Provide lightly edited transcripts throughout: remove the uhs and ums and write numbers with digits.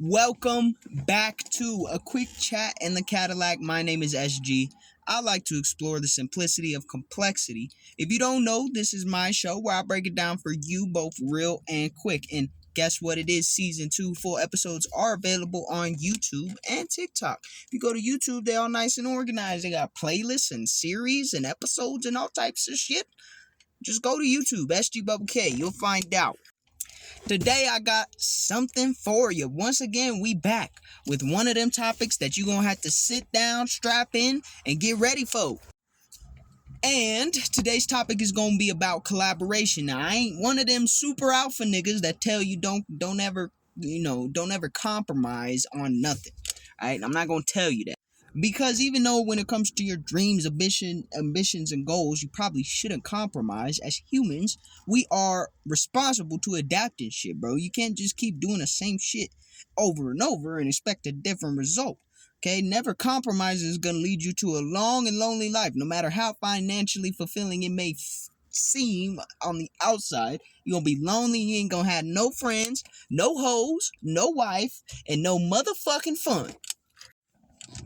Welcome back to a quick chat in the Cadillac. My name is SG. I like to explore the simplicity of complexity. If you don't know, this is my show where I break it down for you both real and quick. And guess what? It is season 2. Full episodes are available on YouTube and TikTok. If you go to YouTube, they're all nice and organized. They got playlists and series and episodes and all types of shit. Just go to YouTube, SG Bubble K. You'll find out. Today I got something for you. Once again, we back with one of them topics that you're gonna have to sit down, strap in, and get ready for. And today's topic is gonna be about collaboration. Now, I ain't one of them super alpha niggas that tell you don't ever compromise on nothing. Alright, I'm not gonna tell you that. Because even though when it comes to your dreams, ambitions, and goals, you probably shouldn't compromise. As humans, we are responsible to adapt and shit, bro. You can't just keep doing the same shit over and over and expect a different result. Okay, never compromise is going to lead you to a long and lonely life. No matter how financially fulfilling it may seem on the outside, you're going to be lonely. You ain't going to have no friends, no hoes, no wife, and no motherfucking fun.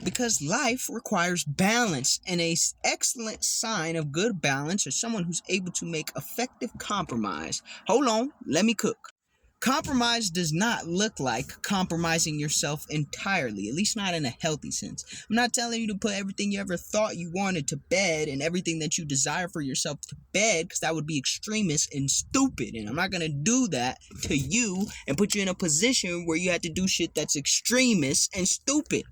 Because life requires balance, and an excellent sign of good balance is someone who's able to make effective compromise. Hold on, let me cook. Compromise does not look like compromising yourself entirely, at least not in a healthy sense. I'm not telling you to put everything you ever thought you wanted to bed and everything that you desire for yourself to bed, because that would be extremist and stupid, and I'm not going to do that to you and put you in a position where you have to do shit that's extremist and stupid.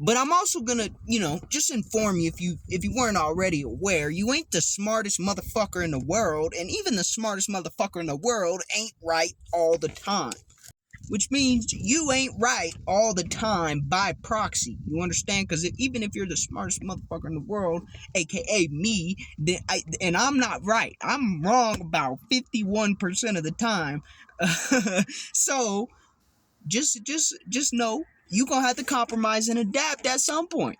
But I'm also gonna, just inform you if you weren't already aware, you ain't the smartest motherfucker in the world, and even the smartest motherfucker in the world ain't right all the time. Which means you ain't right all the time by proxy. You understand? Because even if you're the smartest motherfucker in the world, aka me, and I'm not right. I'm wrong about 51% of the time. So just know you gonna have to compromise and adapt at some point.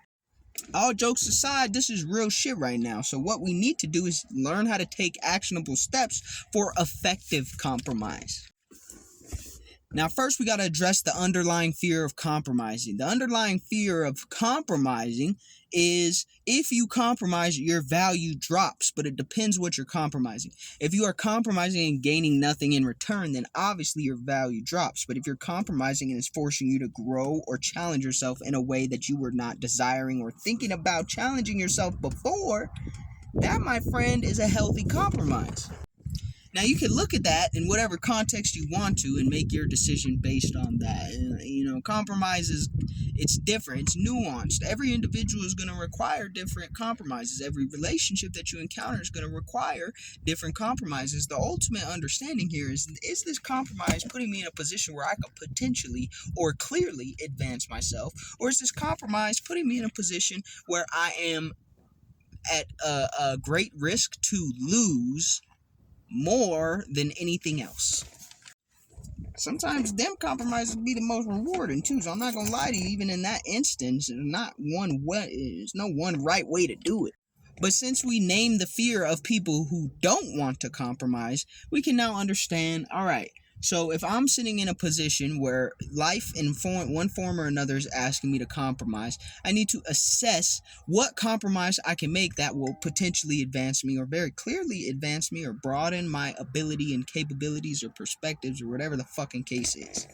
All jokes aside, this is real shit right now. So what we need to do is learn how to take actionable steps for effective compromise. Now, first, we got to address the underlying fear of compromising. The underlying fear of compromising is if you compromise, your value drops, but it depends what you're compromising. If you are compromising and gaining nothing in return, then obviously your value drops. But if you're compromising and it's forcing you to grow or challenge yourself in a way that you were not desiring or thinking about challenging yourself before, that, my friend, is a healthy compromise. Now, you can look at that in whatever context you want to and make your decision based on that. Compromise it's different. It's nuanced. Every individual is going to require different compromises. Every relationship that you encounter is going to require different compromises. The ultimate understanding here is this compromise putting me in a position where I could potentially or clearly advance myself? Or is this compromise putting me in a position where I am at a great risk to lose more than anything else? Sometimes them compromises be the most rewarding too, so I'm not gonna lie to you. Even in that instance, there's no one right way to do it. But since we named the fear of people who don't want to compromise, we can now understand, alright, so if I'm sitting in a position where life in one form or another is asking me to compromise, I need to assess what compromise I can make that will potentially advance me or very clearly advance me or broaden my ability and capabilities or perspectives or whatever the fucking case is.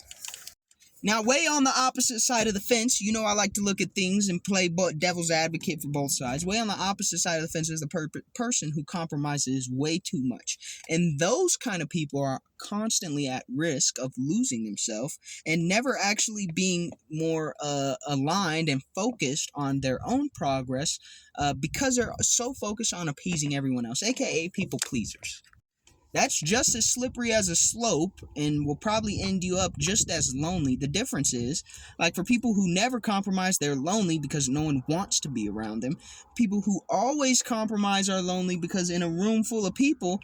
Now, way on the opposite side of the fence, I like to look at things and play devil's advocate for both sides. Way on the opposite side of the fence is the person who compromises way too much. And those kind of people are constantly at risk of losing themselves and never actually being more aligned and focused on their own progress because they're so focused on appeasing everyone else, aka people pleasers. That's just as slippery as a slope and will probably end you up just as lonely. The difference is, like for people who never compromise, they're lonely because no one wants to be around them. People who always compromise are lonely because in a room full of people,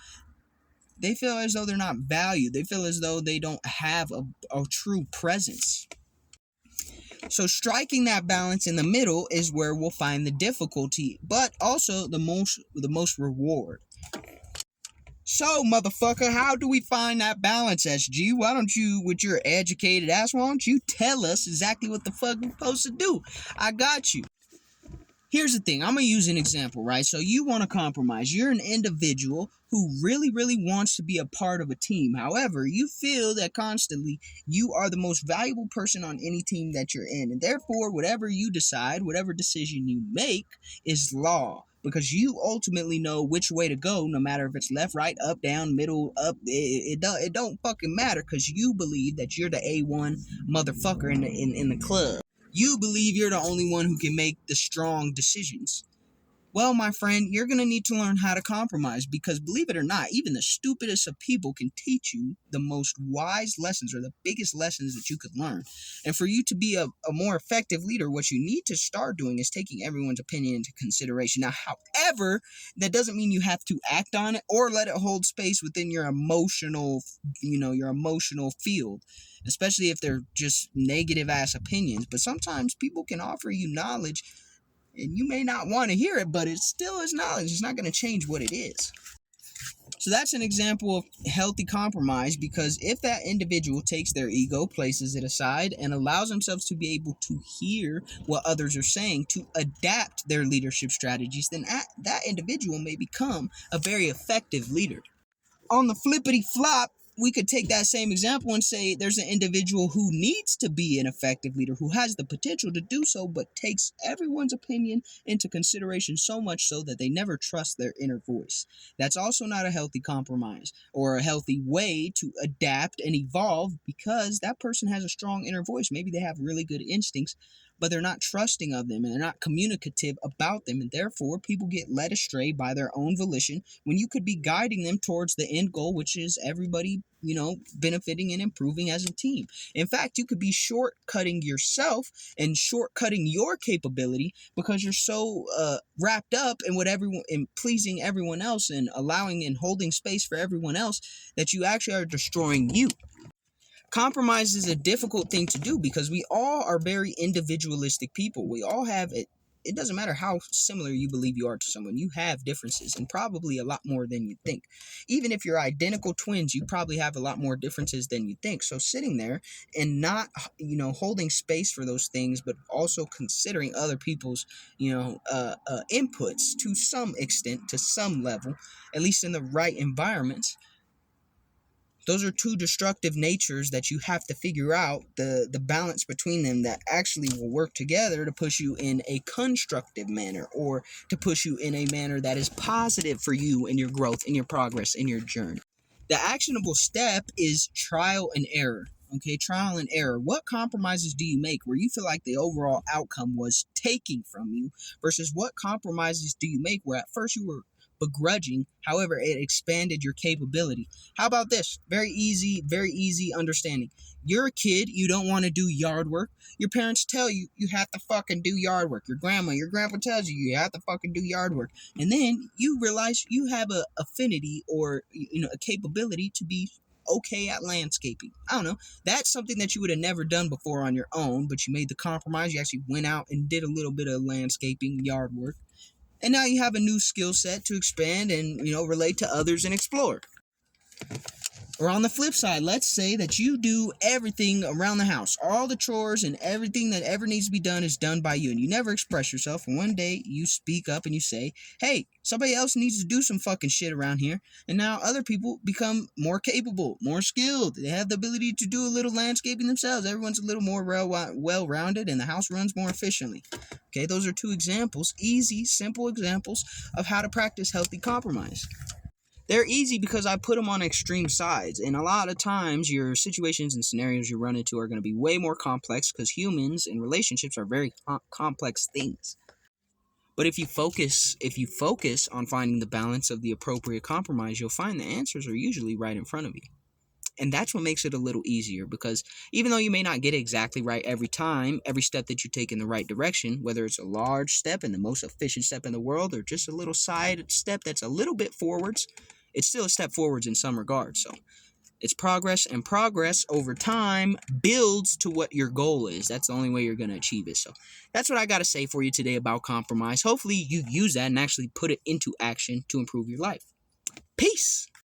they feel as though they're not valued. They feel as though they don't have a true presence. So striking that balance in the middle is where we'll find the difficulty, but also the most reward. So, motherfucker, how do we find that balance, SG? Why don't you, with your educated ass, why don't you tell us exactly what the fuck we're supposed to do? I got you. Here's the thing. I'm going to use an example, right? So you want to compromise. You're an individual who really, really wants to be a part of a team. However, you feel that constantly you are the most valuable person on any team that you're in. And therefore, whatever you decide, whatever decision you make is law. Because you ultimately know which way to go, no matter if it's left, right, up, down, middle, up. It don't fucking matter because you believe that you're the A1 motherfucker in the club. You believe you're the only one who can make the strong decisions. Well, my friend, you're going to need to learn how to compromise because, believe it or not, even the stupidest of people can teach you the most wise lessons or the biggest lessons that you could learn. And for you to be a more effective leader, what you need to start doing is taking everyone's opinion into consideration. Now, however, that doesn't mean you have to act on it or let it hold space within your emotional, your emotional field, especially if they're just negative ass opinions. But sometimes people can offer you knowledge and you may not want to hear it, but it still is knowledge. It's not going to change what it is. So that's an example of healthy compromise, because if that individual takes their ego, places it aside, and allows themselves to be able to hear what others are saying, to adapt their leadership strategies, then that individual may become a very effective leader. On the flippity flop, we could take that same example and say there's an individual who needs to be an effective leader, who has the potential to do so, but takes everyone's opinion into consideration so much so that they never trust their inner voice. That's also not a healthy compromise or a healthy way to adapt and evolve, because that person has a strong inner voice. Maybe they have really good instincts, but they're not trusting of them and they're not communicative about them, and therefore people get led astray by their own volition when you could be guiding them towards the end goal, which is everybody, benefiting and improving as a team. In fact, you could be shortcutting yourself and shortcutting your capability because you're so wrapped up in what everyone, in pleasing everyone else and allowing and holding space for everyone else, that you actually are destroying you. Compromise is a difficult thing to do because we all are very individualistic people. We all have it. It doesn't matter how similar you believe you are to someone. You have differences, and probably a lot more than you think. Even if you're identical twins, you probably have a lot more differences than you think. So sitting there and not, holding space for those things, but also considering other people's, inputs to some extent, to some level, at least in the right environments. Those are two destructive natures that you have to figure out the balance between them that actually will work together to push you in a constructive manner, or to push you in a manner that is positive for you and your growth and your progress in your journey. The actionable step is trial and error. Okay, trial and error. What compromises do you make where you feel like the overall outcome was taking from you, versus what compromises do you make where at first you were begrudging, however, it expanded your capability? How about this? Very easy understanding. You're a kid, you don't want to do yard work. Your parents tell you you have to fucking do yard work. Your grandpa tells you you have to fucking do yard work. And then you realize you have a affinity or a capability to be okay at landscaping. I don't know. That's something that you would have never done before on your own, but you made the compromise. You actually went out and did a little bit of landscaping, yard work. And now you have a new skill set to expand and, relate to others and explore. Or on the flip side, let's say that you do everything around the house. All the chores and everything that ever needs to be done is done by you. And you never express yourself. And one day you speak up and you say, hey, somebody else needs to do some fucking shit around here. And now other people become more capable, more skilled. They have the ability to do a little landscaping themselves. Everyone's a little more well-rounded and the house runs more efficiently. Okay, those are two examples, easy, simple examples of how to practice healthy compromise. They're easy because I put them on extreme sides, and a lot of times your situations and scenarios you run into are going to be way more complex because humans and relationships are very complex things. But if you focus on finding the balance of the appropriate compromise, you'll find the answers are usually right in front of you. And that's what makes it a little easier, because even though you may not get it exactly right every time, every step that you take in the right direction, whether it's a large step and the most efficient step in the world or just a little side step that's a little bit forwards, it's still a step forwards in some regards. So it's progress, and progress over time builds to what your goal is. That's the only way you're going to achieve it. So that's what I got to say for you today about compromise. Hopefully you use that and actually put it into action to improve your life. Peace.